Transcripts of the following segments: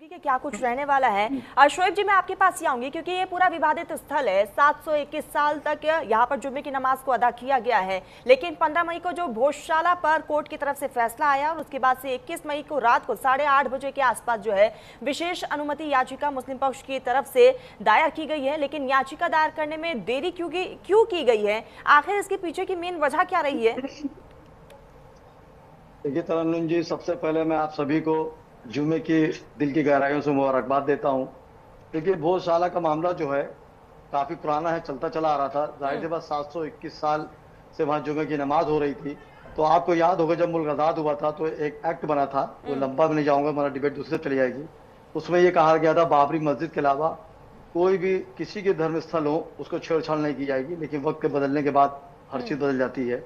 के क्या कुछ रहने वाला है। शोएब जी, मैं आपके पास ही आऊंगी क्योंकि ये पूरा विवादित स्थल है। 721 साल तक यहाँ पर जुम्मे की नमाज को अदा किया गया है, लेकिन 15 मई को जो भोजशाला पर कोर्ट की तरफ से फैसला आया और उसके बाद से 21 मई को रात को 8:30 बजे के आसपास जो है विशेष अनुमति याचिका मुस्लिम पक्ष की तरफ से दायर की गई है। लेकिन याचिका दायर करने में देरी क्यों की गई है? आखिर इसके पीछे की मेन वजह क्या रही है? देखिए तरन्नुम जी, सबसे पहले मैं आप सभी को जुमे की दिल की गहराइयों से मुबारकबाद देता हूँ। देखिए, भोजशाला का मामला जो है काफी पुराना है, चलता चला आ रहा था। जाहिर सी बात 721 साल से वहां जुमे की नमाज हो रही थी। तो आपको याद होगा जब मुल्क आजाद हुआ था तो एक एक्ट बना था, वो लंबा में नहीं जाऊंगा, हमारा डिबेट दूसरे चली जाएगी। उसमें ये कहा गया था बाबरी मस्जिद के अलावा कोई भी किसी के धर्म स्थल हो उसको छेड़छाड़ नहीं की जाएगी। लेकिन वक्त के बदलने के बाद हर चीज बदल जाती है।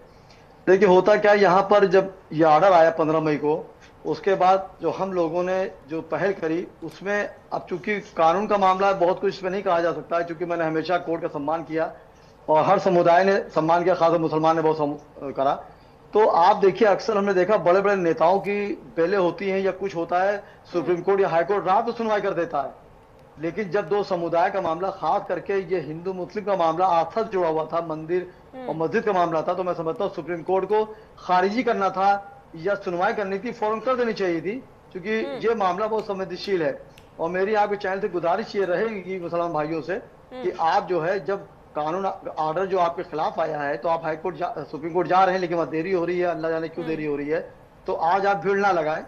देखिए, होता क्या, यहाँ पर जब ये ऑर्डर आया 15 मई को, उसके बाद जो हम लोगों ने जो पहल करी उसमें, अब चूंकि कानून का मामला है, बहुत कुछ इसमें नहीं कहा जा सकता है, क्योंकि मैंने हमेशा कोर्ट का सम्मान किया और हर समुदाय ने सम्मान किया, खासकर मुसलमान ने बहुत करा। तो आप देखिए, अक्सर हमने देखा बड़े बड़े नेताओं की बेलें होती हैं या कुछ होता है, सुप्रीम कोर्ट या हाई कोर्ट रात में सुनवाई कर देता है। लेकिन जब दो समुदाय का मामला, खास करके ये हिंदू मुस्लिम का मामला आपस से जुड़ा हुआ था, मंदिर और मस्जिद का मामला था, तो मैं समझता हूँ सुप्रीम कोर्ट को खारिजी करना था या सुनवाई करनी थी, फौरन कर देनी चाहिए थी, क्योंकि ये मामला बहुत संवेदनशील है। और मेरी आपके चैनल से गुजारिश ये रहेगी मुसलमान भाइयों से कि आप जो है, जब कानून ऑर्डर जो आपके खिलाफ आया है तो आप हाई कोर्ट सुप्रीम कोर्ट जा रहे हैं, लेकिन वहां देरी हो रही है, अल्लाह जाने क्यों देरी हो रही है। तो आज आप भीड़ ना लगाएं,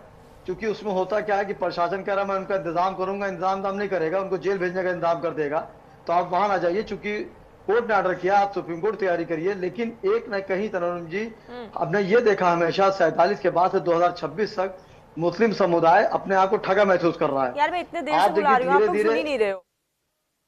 क्योंकि उसमें होता क्या है कि प्रशासन कह रहा है मैं उनका इंतजाम करूंगा, इंतजाम काम नहीं करेगा, उनको जेल भेजने का इंतजाम कर देगा। तो आप वहां ना जाइए, चूंकि कोर्ट ने ऑर्डर किया, आप सुप्रीम कोर्ट तैयारी करिए। लेकिन एक न कहीं तरन्नुम जी, हमने ये देखा हमेशा 47 के बाद से 2026 तक मुस्लिम समुदाय अपने आप को ठगा महसूस कर रहा है। यार, मैं इतने देर से आप बुला देखिए, रही हूँ, आप धीरे लोग सुन धीरे ही नहीं रहे हो।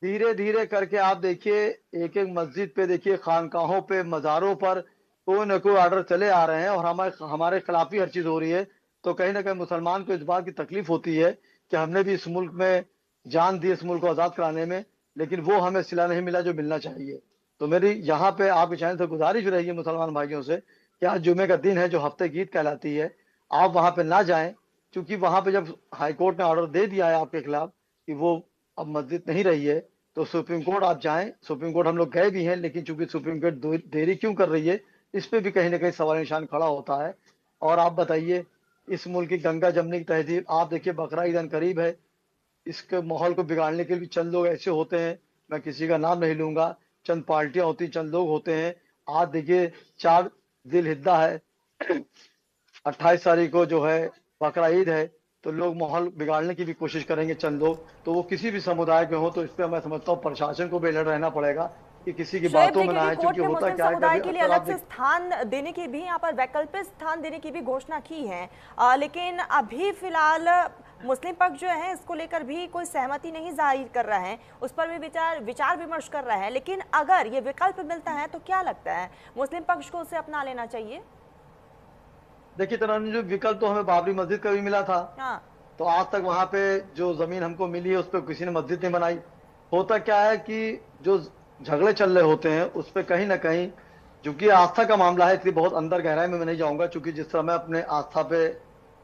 धीरे धीरे करके आप देखिए, एक एक मस्जिद पे देखिए, खानकाहों पे, मज़ारों पर कोई न कोई ऑर्डर चले आ रहे हैं और हमारे हमारे खिलाफ ही हर चीज हो रही है। तो कहीं ना कहीं मुसलमान को इस बात की तकलीफ होती है कि हमने भी इस मुल्क में जान दी, इस मुल्क को आजाद कराने में, लेकिन वो हमें सिला नहीं मिला जो मिलना चाहिए। तो मेरी यहाँ पे आपके चैनल से गुजारिश रहेगी मुसलमान भाइयों से कि आज जुमे का दिन है जो हफ्ते की ईद कहलाती है, आप वहां पे ना जाएं। क्योंकि वहां पे जब हाईकोर्ट ने ऑर्डर दे दिया है आपके खिलाफ कि वो अब मस्जिद नहीं रही है, तो सुप्रीम कोर्ट आप जाएं। सुप्रीम कोर्ट हम लोग गए भी हैं, लेकिन चूंकि सुप्रीम कोर्ट देरी क्यों कर रही है, इस पे भी कहीं ना कहीं सवाल निशान खड़ा होता है। और आप बताइए, इस मुल्क की गंगा जमनी की तहजीब, आप देखिए बकरा ईद करीब है, इसके माहौल को बिगाड़ने के लिए भी चंद लोग ऐसे होते हैं, मैं किसी का नाम नहीं लूंगा, चंद पार्टियां होती, चंद लोग होते हैं। आज देखिए 4 जिलहिज्जा है, 28 तारीख को जो है बकरा ईद है, तो लोग माहौल बिगाड़ने की भी कोशिश करेंगे चंद लोग, तो वो किसी भी समुदाय के हो। तो इस पर मैं समझता हूँ प्रशासन को भी अलर्ट रहना पड़ेगा कि किसी की शोएब बातों जी, में ना क्योंकि आए। कोर्ट क्योंकि ने होता मुस्लिम क्या है, कभी समुदाय के लिए अक्सर आप अलग से देख, स्थान देने की भी, यहाँ पर वैकल्पिक स्थान देने की भी घोषणा की है। लेकिन अभी फिलहाल मुस्लिम पक्ष जो है इसको लेकर भी कोई सहमति नहीं जाहिर कर रहा है, उस पर भी विचार विमर्श कर रहा है। लेकिन अगर ये विकल्प मिलता है तो क्या लगता है, मुस्लिम पक्ष को उसे अपना लेना चाहिए? देखिए तरह जो विकल्प तो हमें बाबरी मस्जिद का भी मिला था, हाँ। तो आज तक वहां पे जो जमीन हमको मिली है उस पर किसी ने मस्जिद नहीं बनाई। होता क्या है कि जो झगड़े चल रहे होते हैं उस पर कहीं ना कहीं, क्योंकि आस्था का मामला है, इसलिए बहुत अंदर गहराई में मैं नहीं जाऊंगा, क्योंकि जिस तरह मैं अपने आस्था पे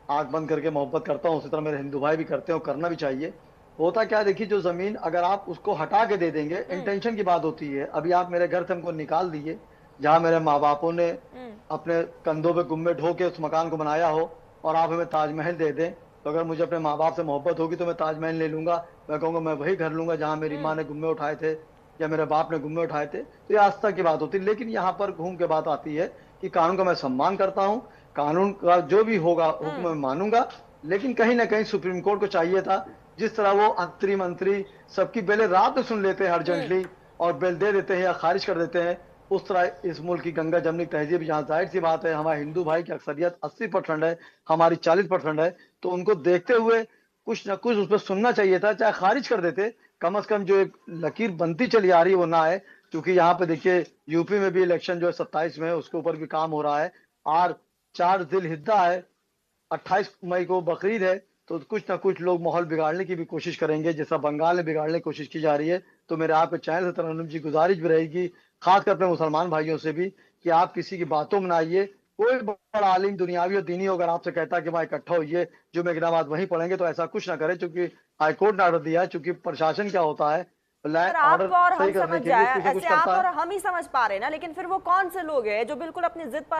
आंख बंद करके मोहब्बत करता हूँ, उसी तरह मेरे हिंदू भाई भी करते हैं और करना भी चाहिए। होता क्या है, देखिए, जो जमीन अगर आप उसको हटा के दे देंगे, इंटेंशन की बात होती है। अभी आप मेरे घर से हमको निकाल दिए, जहाँ मेरे माँ बापों ने अपने कंधों पे गुम्बद ढो के उस मकान को बनाया हो, और आप हमें ताजमहल दे दें, तो अगर मुझे अपने माँ बाप से मोहब्बत होगी तो मैं ताजमहल ले लूंगा। मैं कहूंगा मैं वही घर लूंगा जहां मेरी माँ ने गुम्मे उठाए थे या मेरे बाप ने गुम्मे उठाए थे। तो ये आस्था की बात होती है। लेकिन यहाँ पर घूम के बात आती है कि कानून का मैं सम्मान करता हूँ, कानून का जो भी होगा हुक्म मैं मानूंगा। लेकिन कहीं ना कहीं सुप्रीम कोर्ट को चाहिए था, जिस तरह वो अंतरी मंत्री सबकी बेलें रात में सुन लेते हैं अर्जेंटली और बेल दे देते हैं या खारिज कर देते हैं, उस तरह इस मुल्क की गंगा जमनी तहजीब, जहाँ जाहिर सी बात है हमारे हिंदू भाई की अक्सरियत 80% है, हमारी 40% है, तो उनको देखते हुए कुछ ना कुछ उस पर सुनना चाहिए था, चाहे खारिज कर देते, कम से कम जो एक लकीर बनती चली आ रही है वो ना आए। क्योंकि यहाँ पे देखिए यूपी में भी इलेक्शन जो है 27 में है, उसके ऊपर भी काम हो रहा है। और 4 जिलहिज्जा है, 28 मई को बकरीद है, तो कुछ ना कुछ लोग माहौल बिगाड़ने की भी कोशिश करेंगे, जैसा बंगाल में बिगाड़ने की कोशिश की जा रही है। तो मेरे आपके चैनल से तरन्नुम जी गुजारिश भी रहेगी, खासकर अपने मुसलमान भाइयों से भी, कि आप किसी की बातों में ना आइए, कोई बड़ा आलिम दुनियावी और दीनी अगर आपसे कहता है कि वहाँ इकट्ठा होइए जुमे की नमाज वहीं पढ़ेंगे, तो ऐसा कुछ ना करें, क्योंकि हाईकोर्ट ने ऑर्डर दिया है। क्योंकि प्रशासन क्या होता है, सर आप ऑर्डर और हम सही करने समझ के लिए जाए, कुछ ना कुछ ऐसे आप करता और है। हम ही समझ पा रहे हैं ना, लेकिन फिर वो कौन से लोग हैं जो बिल्कुल अपनी जिद पर